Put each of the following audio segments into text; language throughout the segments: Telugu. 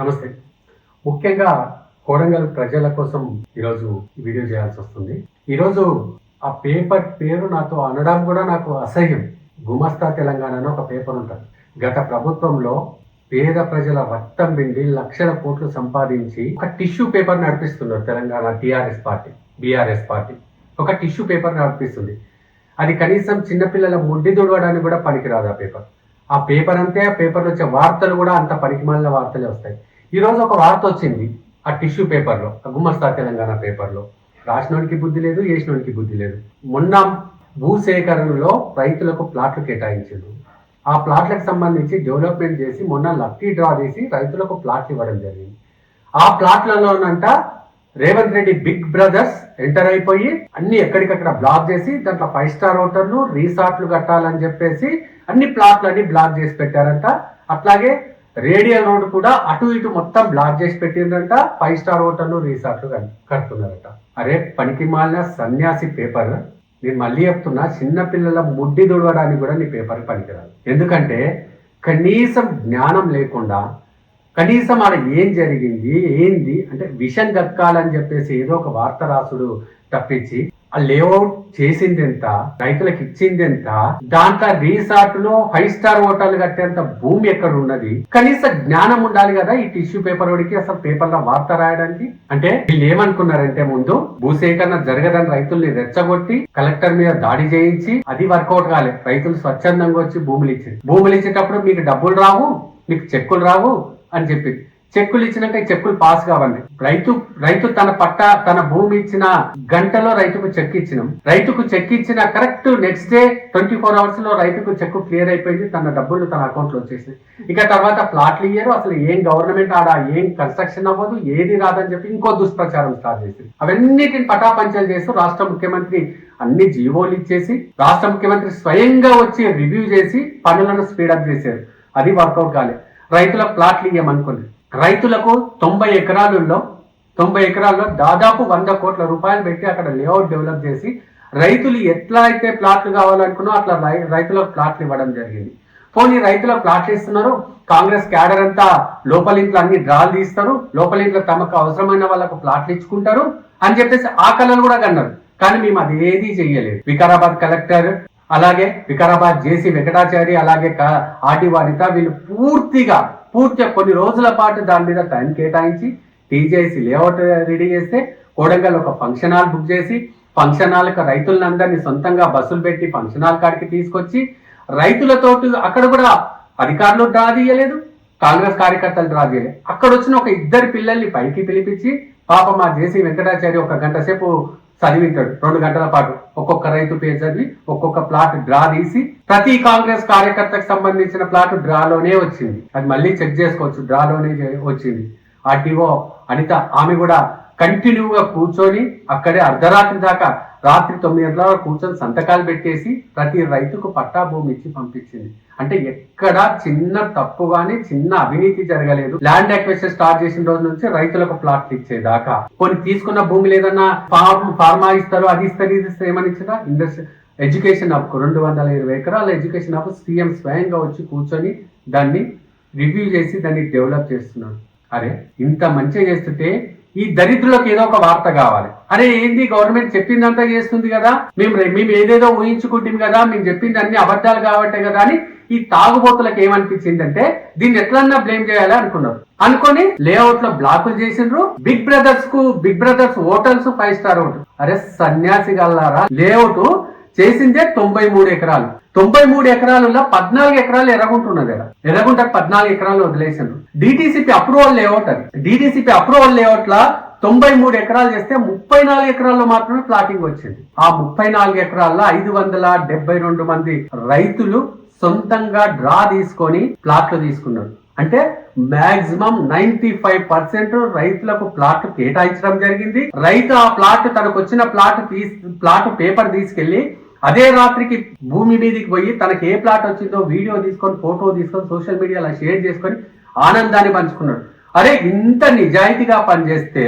నమస్తే. ముఖ్యంగా కొడంగల్ ప్రజల కోసం ఈరోజు వీడియో చేయాల్సి వస్తుంది. ఈరోజు ఆ పేపర్ పేరు నాతో అనడం కూడా నాకు అసహ్యం. గుమస్తా తెలంగాణ అని ఒక పేపర్ ఉంటుంది. గత ప్రభుత్వంలో పేద ప్రజల రక్తం పిండి లక్షల కోట్లు సంపాదించి ఒక టిష్యూ పేపర్ నడిపిస్తున్నారు తెలంగాణ బీఆర్ఎస్ పార్టీ ఒక టిష్యూ పేపర్ నడిపిస్తుంది. అది కనీసం చిన్నపిల్లల ముడ్డి దుడవడానికి కూడా పనికిరాదు ఆ పేపర్ అంతే. ఆ పేపర్లో వచ్చే వార్తలు కూడా అంత పనికిమాలిన వార్తలే వస్తాయి. ఈరోజు ఒక వార్త వచ్చింది ఆ టిష్యూ పేపర్లో, ఆ గుమస్తా తెలంగాణ పేపర్లో. రాసినోనికి బుద్ధి లేదు, వేసినోనికి బుద్ధి లేదు. మొన్న భూసేకరణలో రైతులకు ప్లాట్లు కేటాయించారు. ఆ ప్లాట్లకు సంబంధించి డెవలప్మెంట్ చేసి మొన్న లక్కీ డ్రా చేసి రైతులకు ప్లాట్లు ఇవ్వడం జరిగింది. ఆ ప్లాట్లలోనంట Revanth Reddy big brothers enter అయిపోయి అన్ని ఎక్కడికక్కడ బ్లాక్ చేసి దాంట్లో 5 స్టార్ హోటళ్లు రిసార్ట్లు కట్టాలని చెప్పేసి అన్ని ప్లాట్లన్నీ బ్లాక్ చేసి పెట్టారంట. అట్లాగే రేడియల్ రోడ్ కూడా అటు ఇటు మొత్తం బ్లాక్ చేసి పెట్టిందంట. 5 స్టార్ హోటళ్లు రిసార్ట్లు కడుతున్నారట. అరే పనికి మాలిన సన్యాసి పేపర్, నేను మళ్ళీ చెప్తున్నా, చిన్నపిల్లల ముడ్డి దుడవడానికి కూడా నీ పేపర్ పనికిరాదు. ఎందుకంటే కనీసం జ్ఞానం లేకుండా, కనీసం ఆడ ఏం జరిగింది ఏంది అంటే విషం గక్కాలని చెప్పేసి ఏదో ఒక వార్త రాసుడు తప్పించి ఆ లేఅవుట్ చేసింది ఎంత, రైతులకు ఇచ్చింది ఎంత, దాంట్లో రిసార్ట్ లో 5 స్టార్ హోటల్ కట్టేంత భూమి ఎక్కడ ఉన్నది, కనీస జ్ఞానం ఉండాలి కదా ఈ టిష్యూ పేపర్ వాడికి అసలు పేపర్లో వార్త రాయడానికి. అంటే వీళ్ళు ఏమనుకున్నారంటే ముందు భూసేకరణ జరగదని రైతుల్ని రెచ్చగొట్టి కలెక్టర్ మీద దాడి చేయించి అది వర్కౌట్ కాలే. రైతులు స్వచ్ఛందంగా వచ్చి భూములు ఇచ్చేటప్పుడు మీకు డబ్బులు రావు, మీకు చెక్కులు రావు అని చెప్పి చెక్కులు ఇచ్చినాక ఈ చెక్కులు పాస్ కావాలి. రైతు తన భూమి ఇచ్చిన గంటలో రైతుకు చెక్ ఇచ్చినాం. రైతుకు చెక్ ఇచ్చిన కరెక్ట్ నెక్స్ట్ డే 24 అవర్స్ లో రైతుకు చెక్ క్లియర్ అయిపోయింది. తన డబ్బులు తన అకౌంట్ లో వచ్చేసింది. ఇక తర్వాత ప్లాట్లు ఇయ్యరు, అసలు ఏం గవర్నమెంట్ ఆడ ఏం కన్స్ట్రక్షన్ అవ్వదు, ఏది రాదని చెప్పి ఇంకో దుష్ప్రచారం స్టార్ట్ చేసింది. అవన్నిటిని పటాపంచలు చేస్తూ రాష్ట్ర ముఖ్యమంత్రి అన్ని జీవోలు ఇచ్చేసి రాష్ట్ర ముఖ్యమంత్రి స్వయంగా వచ్చి రివ్యూ చేసి పనులను స్పీడప్ చేశారు. అది వర్కౌట్ కాలే. రైతులకు ప్లాట్లు ఇయ్యమనుకుంది. రైతులకు 90 ఎకరాల్లో దాదాపు 100 కోట్ల రూపాయలు పెట్టి అక్కడ లేఅవుట్ డెవలప్ చేసి రైతులు ఎట్లా అయితే ప్లాట్లు కావాలనుకున్నో అట్లా రైతులకు ప్లాట్లు ఇవ్వడం జరిగింది. పోనీ రైతులకు ప్లాట్లు ఇస్తున్నారు, కాంగ్రెస్ క్యాడర్ అంతా లోపల ఇంట్లో అన్ని డ్రాలు తీస్తారు, లోపల ఇంట్లో తమకు అవసరమైన వాళ్ళకు ప్లాట్లు ఇచ్చుకుంటారు అని చెప్పేసి ఆ కళలు కూడా కన్నారు. కానీ మేము అది ఏదీ చెయ్యలేదు. వికారాబాద్ కలెక్టర్, అలాగే వికారాబాద్ జేసీ వెంకటాచారి, అలాగే ఆర్టీ వారిత వీళ్ళు పూర్తిగా కొన్ని రోజుల పాటు దాని మీద టైం కేటాయించి టీజేసీ లేఅవుట్ రెడీ చేస్తే కోడంగల్ ఒక ఫంక్షన్ హాల్ బుక్ చేసి ఫంక్షన్ హాల్కి రైతులందరినీ సొంతంగా బస్సులు పెట్టి ఫంక్షన్ హాల్ కాడికి తీసుకొచ్చి రైతులతో అక్కడ కూడా అధికారులు డ్రా తీయలేదు, కాంగ్రెస్ కార్యకర్తలు డ్రా చేయలేదు. అక్కడ వచ్చిన ఒక 2 పిల్లల్ని పైకి పిలిపించి పాప మా జేసీ వెంకటాచారి 1 గంట సేపు చదివింటాడు. 2 గంటల పాటు ఒక్కొక్క రైతు పేరు చదివి ఒక్కొక్క ప్లాట్ డ్రా తీసి ప్రతి కాంగ్రెస్ కార్యకర్తకు సంబంధించిన ప్లాట్ డ్రాలోనే వచ్చింది. అది మళ్ళీ చెక్ చేసుకోవచ్చు, డ్రాలోనే వచ్చింది. ఆర్టీఓ అనిత ఆమె కూడా కంటిన్యూగా కూర్చొని అక్కడే అర్ధరాత్రి దాకా, రాత్రి 9 గంటల వరకు కూర్చొని సంతకాలు పెట్టేసి ప్రతి రైతుకు పట్టా భూమి ఇచ్చి పంపించింది. అంటే ఎక్కడ చిన్న తప్పు గానీ చిన్న అవినీతి జరగలేదు. ల్యాండ్ అక్విజిషన్ స్టార్ట్ చేసిన రోజు నుంచి రైతులకు ప్లాట్లు ఇచ్చేదాకా. కొన్ని తీసుకున్న భూమి లేదన్నా ఫార్మా ఇస్తారు, అది ఇస్తారు, ఇది ఇస్తారు. ఏమని ఇచ్చినా ఎడ్యుకేషన్ హబ్కు 220 ఎకరాల ఎడ్యుకేషన్ హబ్ సీఎం స్వయంగా వచ్చి కూర్చొని దాన్ని రివ్యూ చేసి దాన్ని డెవలప్ చేస్తున్నాడు. అరే ఇంత మంచిగా చేస్తుంటే ఈ దరిద్రులకు ఏదో ఒక వార్త కావాలి. అరే ఏంది గవర్నమెంట్ చెప్పిందంతా చేస్తుంది కదా, మేము ఏదేదో ఊహించుకుంటాం కదా, మేము చెప్పింది అన్ని అబద్ధాలు కాబట్టే కదా అని ఈ తాగుబోతులకు ఏమనిపించిందంటే దీన్ని ఎట్లన్నా బ్లేమ్ చేయాలి అనుకొని లేఅవుట్ లో బ్లాకులు చేసిండ్రు. Big brothers hotels 5 star hotel. అరే సన్యాసి గల్లారా, లేఅవుట్ చేసిందే 93 ఎకరాలు. 93 ఎకరాలలో 14 ఎకరాలు ఎర్రగుంటున్నది. ఎర్రగుంటకు 14 ఎకరాలు వదిలేసిండ్రు. డిటిసిపి అప్రూవల్ లేఅవుట్ అది. డిటిసిపి అప్రూవల్ లేఅవుట్ లా 93 ఎకరాలు చేస్తే 34 ఎకరాల్లో మాత్రమే ప్లాటింగ్ వచ్చింది. ఆ 34 ఎకరాల్లో 572 మంది రైతులు సొంతంగా డ్రా తీసుకొని ప్లాట్లు తీసుకున్నారు. అంటే మాక్సిమం 95% రైతులకు ప్లాట్ కేటాయించడం జరిగింది. రైతు ఆ ప్లాట్ తనకు వచ్చిన ప్లాట్ పేపర్ తీసుకెళ్లి అదే రాత్రికి భూమి మీదకి పోయి తనకి ఏ ప్లాట్ వచ్చిందో వీడియో తీసుకొని ఫోటో తీసుకొని సోషల్ మీడియాలో షేర్ చేసుకొని ఆనందాన్ని పంచుకున్నాడు. అరే ఇంత నిజాయితీగా పనిచేస్తే,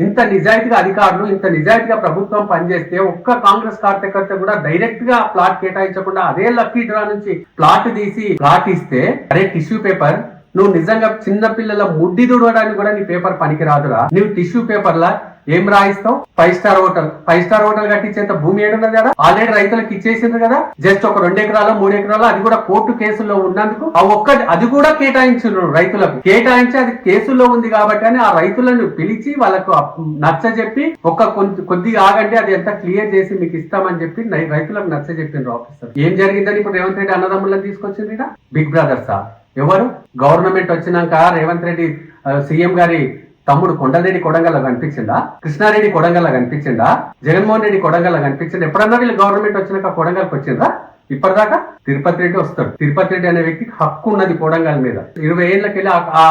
ఇంత నిజాయితీగా అధికారులు, ఇంత నిజాయితీగా ప్రభుత్వం పనిచేస్తే ఒక్క కాంగ్రెస్ కార్యకర్త కూడా డైరెక్ట్ గా ప్లాట్ కేటాయించకుండా అదే లక్కీ డ్రా నుంచి ప్లాట్ తీసి ప్లాట్ ఇస్తే, అరే టిష్యూ పేపర్ నువ్వు నిజంగా చిన్న పిల్లల ముడ్డి తుడవడానికి కూడా నీ పేపర్ పనికి రాదురా. నువ్వు టిష్యూ పేపర్లా ఏం రాయిస్తావు? 5 స్టార్ హోటల్ కట్టించేంత భూమి ఏడున్నది కదా, ఆల్రెడీ రైతులకు ఇచ్చేసింది కదా. జస్ట్ ఒక 2 ఎకరాలు 3 ఎకరాలు, అది కూడా కోర్టు కేసుల్లో ఉన్నందుకు అది కూడా కేటాయించారు రైతులకు. కేటాయించి అది కేసుల్లో ఉంది కాబట్టి అని ఆ రైతులను పిలిచి వాళ్ళకు నచ్చ చెప్పి కొద్దిగా ఆగండి, అది ఎంత క్లియర్ చేసి మీకు ఇస్తామని చెప్పి రైతులకు నచ్చ చెప్పిండ్రు ఆఫీసర్. ఏం జరిగిందని ఇప్పుడు రేవంత్ రెడ్డి అన్నదమ్ములను తీసుకొచ్చింది బిగ్ బ్రదర్సా? ఎవరు గవర్నమెంట్ వచ్చినాక రేవంత్ రెడ్డి సీఎం గారి తమ్ముడు కొండలరెడ్డి కొడంగల్లో కనిపించిందా? కృష్ణారెడ్డి కొడంగల్లో కనిపించిందా? జగన్మోహన్ రెడ్డి కొడంగల్లో కనిపించిందా? ఎప్పుడన్నా వీళ్ళు గవర్నమెంట్ వచ్చినాక కొడంగల్కి వచ్చిందా? ఇప్పటిదాకా తిరుపతి రెడ్డి వస్తాడు. తిరుపతి రెడ్డి అనే వ్యక్తికి హక్కు ఉన్నది కొడంగల్ మీద. 20 ఏళ్ళకెళ్ళి ఆ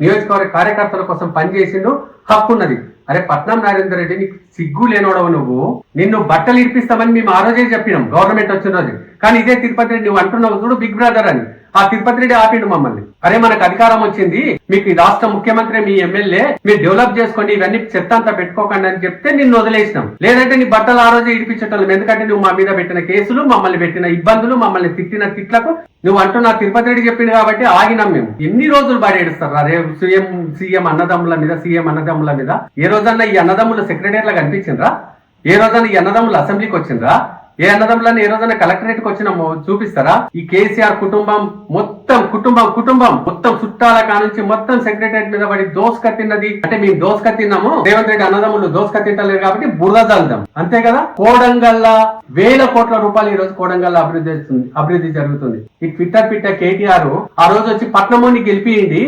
నియోజకవర్గ కార్యకర్తల కోసం పనిచేసిండు, హక్కు ఉన్నది. అరే పట్నం నరేందర్ రెడ్డి, నీకు సిగ్గు లేనోడవు నువ్వు. నిన్ను బట్టలు ఇప్పిస్తామని మేము ఆ రోజే చెప్పినాం గవర్నమెంట్ వచ్చిన రోజు. కానీ ఇదే తిరుపతి రెడ్డి నువ్వు అంటున్నావు చూడు బిగ్ బ్రదర్ అని. ఆ తిరుపతి రెడ్డి ఆపిండు మమ్మల్ని. అరే మనకు అధికారం వచ్చింది, మీకు ఈ రాష్ట్ర ముఖ్యమంత్రి మీ ఎమ్మెల్యే, మీరు డెవలప్ చేసుకోండి, ఇవన్నీ చెత్త అంతా పెట్టుకోకండి అని చెప్తే నిన్ను వదిలేసినాం. లేదంటే నీ బట్టలు ఆ రోజే ఇడిపించటం. ఎందుకంటే నువ్వు మా మీద పెట్టిన కేసులు, మమ్మల్ని పెట్టిన ఇబ్బందులు, మమ్మల్ని తిట్టిన తిట్లకు నువ్వు అంటున్నా తిరుపతి రెడ్డి చెప్పింది కాబట్టి ఆగినాం మేము. ఎన్ని రోజులు బాడీ ఏడుస్తారు అరే సీఎం అన్నదమ్ముల మీద? ఏ రోజన్నా ఈ అన్నదమ్ములు సెక్రటరీలా కనిపించిండ్రా? ఏ రోజన్నా ఈ అన్నదమ్ములు అసెంబ్లీకి వచ్చిండ్రా? ఏ అన్నదమ్ములని ఏ రోజైనా కలెక్టరేట్ కి వచ్చిన చూపిస్తారా? ఈ కేసీఆర్ కుటుంబం మొత్తం చుట్టాల కానుంచి మొత్తం సెక్రటరేట్ మీద పడి దోసుక తిన్నది. అంటే మేము దోసుక తిన్నాము, రేవంత్ రెడ్డి అన్నదమ్ములు దోసుక తింటలేరు కాబట్టి బురద చల్దాం, అంతే కదా. కోడంగల్లా 1000 కోట్ల రూపాయలు ఈ రోజు కోడంగల్లా అభివృద్ధి జరుగుతుంది. ఈ పిట్ట కేటీఆర్ ఆ రోజు వచ్చి పట్నమోని గెలిపియండి,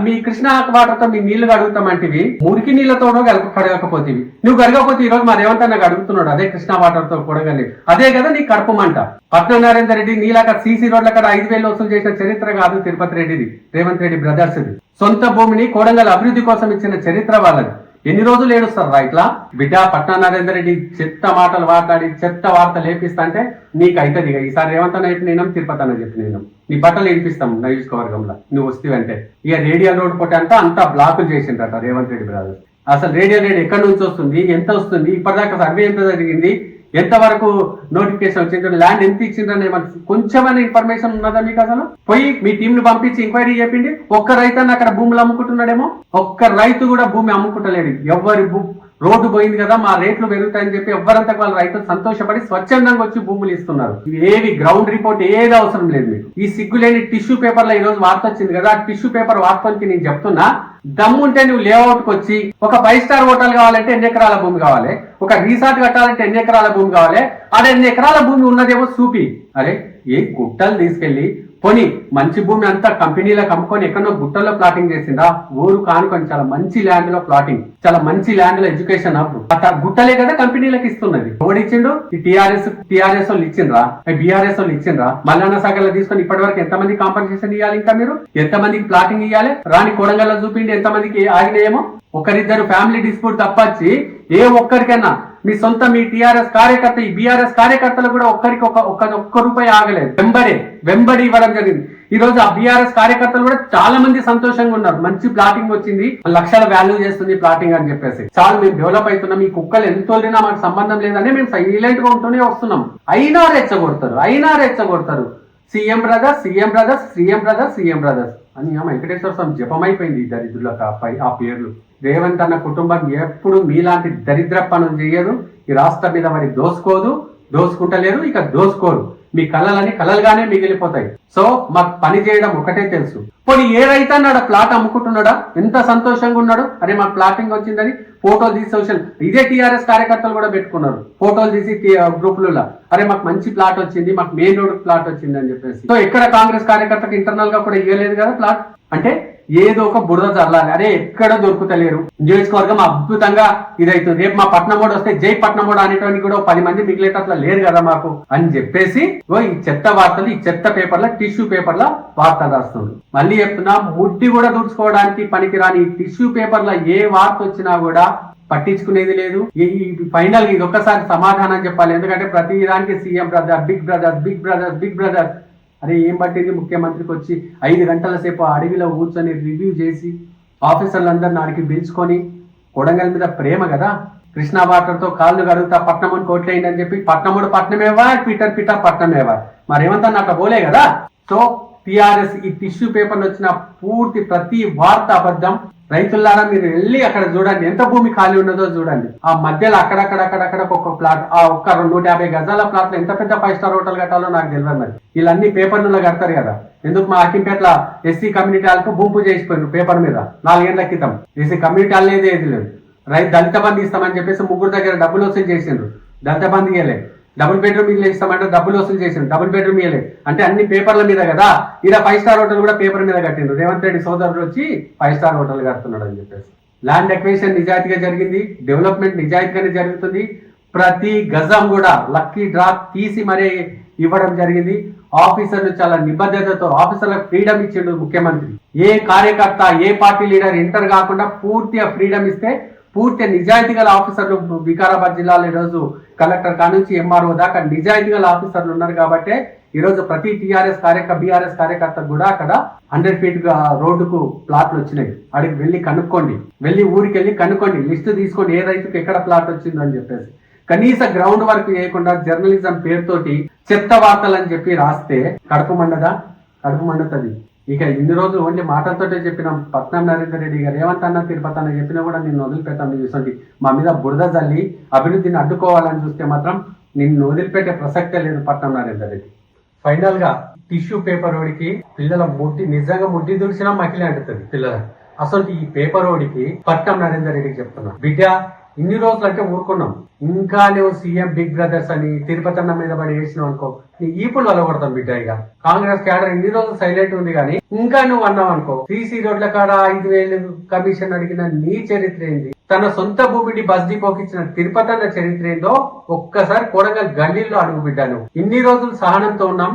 మీ కృష్ణా వాటర్తో మీ నీళ్లు కడుగుతామంటివి, మురికి నీళ్లతోనో కడగకపోతేవి. నువ్వు కడగకపోతే ఈ రోజు మా రేవంత్ అన్న అడుగుతున్నాడు అదే కృష్ణా వాటర్తో కూడగలి. అదే కదా నీ కడుపుమంట. పట్నం నరేందర్ రెడ్డి నీలాక సీసీ రోడ్ల కాడ 5,000 వసూలు చేసిన చరిత్ర కాదు తిరుపతి రెడ్డిది, రేవంత్ రెడ్డి బ్రదర్స్ ది. సొంత భూమిని కోడంగల్ అభివృద్ధి కోసం ఇచ్చిన చరిత్ర వాళ్ళది. ఎన్ని రోజులు ఏడుస్తారా ఇట్లా? బిడ్డ పట్నం నరేందర్ రెడ్డి చెత్త మాటలు మాట్లాడి చెత్త వార్తలు లేపిస్తా అంటే నీకు అవుతుంది. ఈసారి రేవంత్ అన్న చెప్పి నేను, తిరుపతి అన్న చెప్పి నేను, నీ బట్టలు ఏడిపిస్తాం నియోజకవర్గంలో నువ్వు వస్తేవంటే. ఇక రేడియల్ రోడ్ కొట్టి అంతా బ్లాకులు చేసిండ్రట రేవంత్ రెడ్డి బ్రదర్స్. అసలు రేడియల్ రేట్ ఎక్కడి నుంచి వస్తుంది, ఎంత వస్తుంది, ఇప్పటిదాకా సర్వే ఎంత జరిగింది, ఎంతవరకు నోటిఫికేషన్ వచ్చింది, ల్యాండ్ ఎంత ఇచ్చిందని కొంచెమైనా ఇన్ఫర్మేషన్ ఉన్నదా మీకు? అసలు పోయి మీ టీం ను పంపించి ఎంక్వైరీ చెప్పింది. ఒక్క రైతు అక్కడ భూములు అమ్ముకుంటున్నాడేమో, ఒక్క రైతు కూడా భూమి అమ్ముకుంటలేడు. ఎవరి రోడ్డు పోయింది కదా, మా రేట్లు పెరుగుతాయని చెప్పి ఎవరంతా వాళ్ళ రైతులు సంతోషపడి స్వచ్ఛందంగా వచ్చి భూములు ఇస్తున్నారు. ఏవి గ్రౌండ్ రిపోర్ట్ ఏది అవసరం లేదు మీకు. ఈ సిగ్గులేని టిష్యూ పేపర్ లో ఈ రోజు వార్త వచ్చింది కదా, ఆ టిష్యూ పేపర్ వార్తకి నేను చెప్తున్నా, దమ్ముంటే నువ్వు లేఅవుట్ కి వచ్చి ఒక 5 స్టార్ హోటల్ కావాలంటే ఎన్ని ఎకరాల భూమి కావాలి, ఒక రిసార్ట్ కట్టాలంటే ఎన్ని ఎకరాల భూమి కావాలి, అదే ఎన్ని ఎకరాల భూమి ఉన్నదేమో చూపి. అరే ఏ గుట్టలు తీసుకెళ్లి పోనీ మంచి భూమి అంతా కంపెనీలకు అమ్ముకొని ఎక్కడో గుట్టల్లో ప్లాటింగ్ చేసిందా? ఊరు కానుకొని చాలా మంచి ల్యాండ్ లో ప్లాటింగ్, చాలా మంచి ల్యాండ్ లో ఎడ్యుకేషన్ హబ్, గుట్టలే కదా కంపెనీలకు ఇస్తున్నది. ఎవడిచ్చిండు? ఈ టీఆర్ఎస్ వాళ్ళు ఇచ్చిండ్రా, బీఆర్ఎస్ వాళ్ళు ఇచ్చిండ్రా? మల్లన్న సాగర్ లో తీసుకొని ఇప్పటి వరకు ఎంతమంది కాంపన్సేషన్ ఇవ్వాలి? ఇంకా మీరు ఎంతమందికి ప్లాటింగ్ ఇవ్వాలి? రాని కొడంగల్లో చూపిండి ఎంతమందికి ఆగినాయేమో. ఒకరిద్దరు ఫ్యామిలీ డిస్ప్యూట్ తప్పచ్చి ఏ ఒక్కరికైనా మీ టీఆర్ఎస్ కార్యకర్త, ఈ బీఆర్ఎస్ కార్యకర్తలు కూడా ఒక్క రూపాయి ఆగలేదు. వెంబడి ఇవ్వడం జరిగింది. ఈ రోజు ఆ బీఆర్ఎస్ కార్యకర్తలు కూడా చాలా మంది సంతోషంగా ఉన్నారు. మంచి ప్లాటింగ్ వచ్చింది, లక్షల వాల్యూ చేస్తుంది ప్లాటింగ్ అని చెప్పేసి. చాలా మేము డెవలప్ అవుతున్నాం, ఈ కుక్కలు ఎంత వదిలినా మాకు సంబంధం లేదని మేము సైలెంట్ గా ఉంటూనే వస్తున్నాం. అయినా రెచ్చగొడతారు. సీఎం బ్రదర్స్ అని వెంకటేశ్వర స్వామి జపమైపోయింది ఈ దరిద్రులకు ఆ పేర్లు. రేవంత్ అన్న కుటుంబం ఎప్పుడు మీలాంటి దరిద్ర పనులు చేయదు. ఈ రాష్ట్రం మీద మరి దోసుకుంటలేరు, ఇక దోసుకోరు. మీ కలలుగానే మిగిలిపోతాయి. సో మాకు పని చేయడం ఒకటే తెలుసు. పోనీ ఏ రైతు అన్నాడు ప్లాట్ అమ్ముకుంటున్నాడా? ఎంత సంతోషంగా ఉన్నాడు. అరే మాకు ప్లాటింగ్ వచ్చిందని ఫోటోలు తీసి సోషల్, ఇదే టీఆర్ఎస్ కార్యకర్తలు కూడా పెట్టుకున్నారు ఫోటోలు తీసి గ్రూపులలో. అరే మాకు మంచి ప్లాట్ వచ్చింది, మాకు మెయిన్ రోడ్ ప్లాట్ వచ్చింది అని చెప్పేసి. సో ఎక్కడ కాంగ్రెస్ కార్యకర్తకు ఇంటర్నల్ గా కూడా ఇవ్వలేదు కదా ప్లాట్. అంటే ఏదో ఒక బురద చల్లాలి. అరే ఎక్కడ దొరుకుతలేరు. నియోజకవర్గం అద్భుతంగా ఇదైతుంది. రేపు మా పట్నమోడు వస్తే జై పట్నమోడు అనేటువంటి కూడా 10 మంది మిగిలేటట్లా లేరు కదా మాకు అని చెప్పేసి ఈ చెత్త వార్తలు, ఈ చెత్త పేపర్ల టిష్యూ పేపర్ల వార్తలు రాస్తుంది. మళ్ళీ చెప్తున్నా, ముడ్డి కూడా దుడుచుకోవడానికి పనికిరాని ఈ టిష్యూ పేపర్ల ఏ వార్త వచ్చినా కూడా పట్టించుకునేది లేదు. ఈ ఫైనల్ ఇది ఒక్కసారి సమాధానం చెప్పాలి. ఎందుకంటే ప్రతి దానికి సీఎం బిగ్ బ్రదర్. అరే ఏం పట్టింది? ముఖ్యమంత్రికి వచ్చి 5 గంటల సేపు అడవిలో కూర్చొని రివ్యూ చేసి ఆఫీసర్లందరిని ఆడికి పిలుచుకొని, కొడంగల్ మీద ప్రేమ కదా, కృష్ణా వాటర్ తో కాళ్ళు కడుగుతా పట్నముని కోట్లయింది అని చెప్పి పట్నముడు పట్నమేవా, పీటర్ పట్నమేవా, మరేమంతా అట్లా పోలే కదా. సో టిఆర్ఎస్ ఈ టిష్యూ పేపర్ వచ్చిన పూర్తి ప్రతి వార్త అబద్ధం. రైతులారా మీరు వెళ్ళి అక్కడ చూడండి, ఎంత భూమి ఖాళీ ఉన్నదో చూడండి. ఆ మధ్యలో అక్కడక్కడ ఒక ప్లాట్, ఆ ఒక్క 150 గజాల ప్లాట్ లో ఎంత పెద్ద 5 స్టార్ హోటల్ కట్టాలో నాకు తెలియదు. మరి వీళ్ళన్ని పేపర్లలో కడతారు కదా. ఎందుకు మా అకింపేట్ల ఎస్సీ కమ్యూనిటీ హాల్కు భూపు చేసిపోయారు పేపర్ మీద 4 ఏళ్ల క్రితం. ఎస్సీ కమ్యూనిటీ హాల్ అనేది ఏది లేదు. దళిత బంధు ఇస్తామని చెప్పేసి 3 దగ్గర డబ్బులు వసూలు చేసిండ్రు. దళిత బంధు ఇవ్వలే. డబుల్ బెడ్రూమ్ ఇల్లు ఇస్తామంటే డబ్బులు వసూలు చేసిండ్రు. డబుల్ బెడ్రూమ్ ఇవ్వలే. అంటే అన్ని పేపర్ల మీద కదా. ఇలా 5 స్టార్ హోటల్ కూడా పేపర్ మీద కట్టిండ్రు. రేవంత్ రెడ్డి సోదరుడు వచ్చి 5 స్టార్ హోటల్ కడుతున్నాడు అని చెప్పేసి. ల్యాండ్ ఎక్వేషన్ నిజాయితీగా జరిగింది. డెవలప్మెంట్ నిజాయితీగానే జరుగుతుంది. ప్రతి గజం కూడా లక్కీ డ్రా తీసి మరీ ఇవ్వడం జరిగింది. ఆఫీసర్లు చాలా నిబద్ధతతో ఆఫీసర్లకు ఫ్రీడమ్ ఇచ్చిండు ముఖ్యమంత్రి. ఏ కార్యకర్త ఏ పార్టీ లీడర్ ఎంటర్ కాకుండా పూర్తిగా ఫ్రీడమ్ ఇస్తే పూర్తి నిజాయితీ గల ఆఫీసర్లు వికారాబాద్ జిల్లాలో ఈరోజు కలెక్టర్ కానుంచి ఎంఆర్ఓ దాకా నిజాయితీ గల ఆఫీసర్లు ఉన్నారు కాబట్టి ఈరోజు ప్రతి బీఆర్ఎస్ కార్యకర్త కూడా అక్కడ 100 ఫీట్ రోడ్డుకు ప్లాట్లు వచ్చినాయి. అడిగి వెళ్ళి కనుక్కోండి, వెళ్ళి ఊరికి వెళ్ళి కనుక్కోండి, లిస్టు తీసుకోండి ఏ రైతుకు ఎక్కడ ప్లాట్ వచ్చిందో అని చెప్పేసి. కనీస గ్రౌండ్ వర్క్ చేయకుండా జర్నలిజం పేరుతోటి చెత్త వార్తలు అని చెప్పి రాస్తే కడుపు మండుతుంది. ఇక ఇన్ని రోజులు ఓన్లీ మాటలతోటే చెప్పినాం. పట్నం నరేందర్ రెడ్డి గారు రేవంత్ అన్న తిరుపతి అన్న చెప్పినా కూడా నిన్ను వదిలిపెట్టాను చూసండి. మా మీద బురద జల్లి అభివృద్ధిని అడ్డుకోవాలని చూస్తే మాత్రం నిన్ను వదిలిపెట్టే ప్రసక్తే లేదు పట్నం నరేందర్ రెడ్డి. ఫైనల్ గా టిష్యూ పేపర్ ఓడికి పిల్లల నిజంగా ముడ్డి దుడిచినా మకిలి అంటుతుంది పిల్లల. అసలు ఈ పేపర్ ఓడికి పట్నం నరేందర్ రెడ్డికి చెప్తున్నా, బిడ్డ ఇన్ని రోజులు అంటే ఊరుకున్నాం, ఇంకా నువ్వు సీఎం బిగ్ బ్రదర్స్ అని తిరుపతి అన్న మీద పడి వేసినావు అనుకో, నీ ఈపులు వలగొడతాం బిడ్డ. ఇక కాంగ్రెస్ క్యాడర్ ఇన్ని రోజులు సైలెంట్ ఉంది కానీ ఇంకా నువ్వు అన్నావు అనుకో, సీసీ రోడ్ల కాడ 5,000 కమిషన్ అడిగిన నీ చరిత్ర ఏంది, తన సొంత భూమిని బస్ డిపోకి ఇచ్చిన తిరుపతి అన్న చరిత్ర ఏందో ఒక్కసారి కొడంగల్ గల్లీల్లో అడుగు బిడ్డ. నువ్వు ఇన్ని రోజులు సహనంతో ఉన్నాం,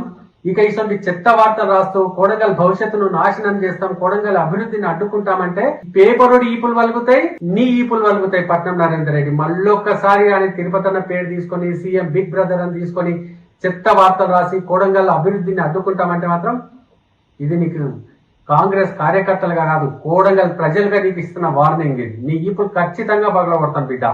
ఇక ఇటువంటి చెత్త వార్తలు రాస్తూ కొడంగల్ భవిష్యత్తును నాశనం చేస్తాం, కొడంగల్ అభివృద్ధిని అడ్డుకుంటామంటే పేపరోడి ఈపులు వలుగుతాయి, నీ ఈపులు వలుగుతాయి పట్నం నరేందర్ రెడ్డి. మళ్ళొక్కసారి ఆయన తిరుపతి అన్న పేరు తీసుకొని సీఎం బిగ్ బ్రదర్ అని తీసుకొని చెత్త వార్తలు రాసి కొడంగల్ అభివృద్ధిని అడ్డుకుంటామంటే మాత్రం ఇది నీకు కాంగ్రెస్ కార్యకర్తలుగా కాదు, కొడంగల్ ప్రజలుగా నీకు ఇస్తున్న వార్నింగ్. ఇది నీ ఈపులు ఖచ్చితంగా పగలగొడతాం బిడ్డ.